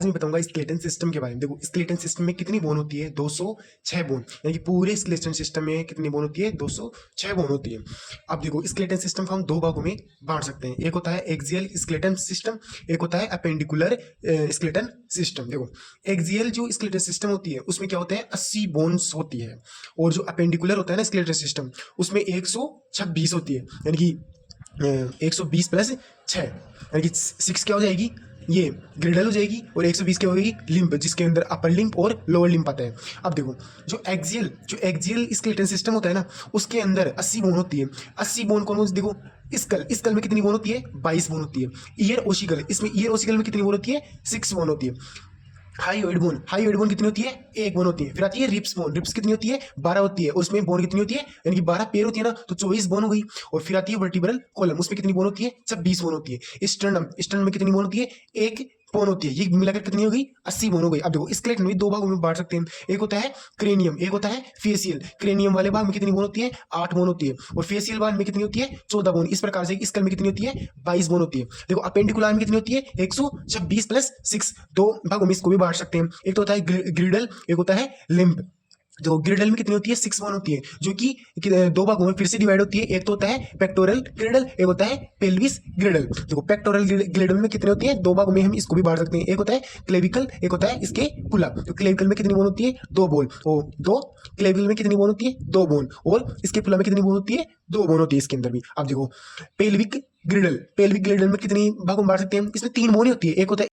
मैं बताऊंगा skeleton system के बारे में। देखो स्केलेटन सिस्टम में कितनी बोन होती है, 206 बोन, यानी कि पूरे स्केलेटन सिस्टम में कितनी बोन होती है, 206 बोन होती है। अब देखो स्केलेटन सिस्टम को हम दो भागों में बांट सकते हैं, एक होता है एक्सियल स्केलेटन सिस्टम, एक होता है अपेंडिकुलर स्केलेटन सिस्टम। देखो एक्सियल जो स्केलेटन सिस्टम होती है उसमें क्या होता है, 80 बोन्स होती है, और जो अपेंडिकुलर होता है ना स्केलेटन सिस्टम, उसमें 126 होती है, यानी कि 120 प्लस 6, यानी कि 6 क्या हो जाएगी, ये ग्रिडल हो जाएगी, और 120 क्या हो जाएगी, लिम्ब, जिसके अंदर अपर लिम्ब और लोअर लिम्ब आता है। अब देखो जो एक्सियल स्केलेटन सिस्टम होता है ना, उसके अंदर 80 बोन होती है। 80 बोन कौन कौन, देखो स्कल में कितनी बोन होती है, 22 बोन होती है। ईयर ओसिकल, इसमें ईयर ओसिकल में कितनी बोन होती है, 6 बोन होती है। हाई वेट बोन कितनी होती है, एक बोन होती है। फिर आती है रिप्स बोन, रिप्स कितनी होती है, 12 होती है, और उसमें बोन कितनी होती है, यानी कि 12 पेयर होती है ना, तो 24 बोन हो गई। और फिर आती है वर्टिब्रल कॉलम, उसमें कितनी बोन होती है, 26 बोन होती है। स्टर्नम में कितनी बोन होती है, एक बोन होती है। ये मिलाकर कितनी हो गई, 80 बोन हो गई। अब देखो स्केलेटन में दो भागों में बांट सकते हैं, एक होता है क्रेनियम, एक होता है फेसियल। क्रेनियम वाले भाग में कितनी बोन होती है, 8 बोन होती है, और फेसियल भाग में कितनी होती है, 14 बोन। इस प्रकार से स्कल में कितनी होती है, 22 बोन होती है। देखो अपेंडिकुलर में कितनी होती है, 126 प्लस 6। दो भागों में इसको भी बांट सकते हैं, एक तो होता है ग्रिडल, एक होता है लिम्ब। जो ग्रिडल में कितनी होती है, 6 बोन होती है, जो कि दो भागों में फिर से डिवाइड होती है, एक तो होता है पेक्टोरल ग्रिडल, एक होता है पेल्विस ग्रिडल। देखो पेक्टोरल ग्रिडल में कितने होती है, दो भागों में हम इसको भी बांट सकते हैं, एक होता है क्लेविकल, एक होता है इसके पुला। तो क्लेविकल में कितनी बोन होती है, 2 बोन, और दो क्लेविकल में कितनी बोन होती है, 2 बोन, और इसके पुला में कितनी बोन होती है, 2 बोन होती है इसके अंदर भी। अब देखो पेल्विक ग्रिडल में कितनी भागों में बांट सकते हैं, इसमें 3 बोन होती है, एक होता है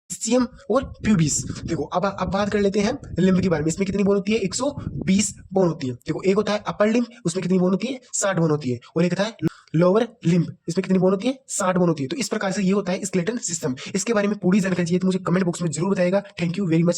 सीएम और प्यूबिस। देखो अब बात कर लेते हैं लिम्ब के बारे में। इसमें कितनी बोन होती है, 120 बोन होती है। देखो एक होता है अपर लिम्ब, उसमें कितनी बोन होती है, 60 बोन होती है, और एक होता है लोअर लिम्ब, इसमें कितनी बोन होती है, 60 बोन होती है। तो इस प्रकार से ये होता है स्केलेटन सिस्टम। इसके बारे में पूरी जानकारी चाहिए तो मुझे कमेंट बॉक्स में जरूर बताएगा। Thank you very much.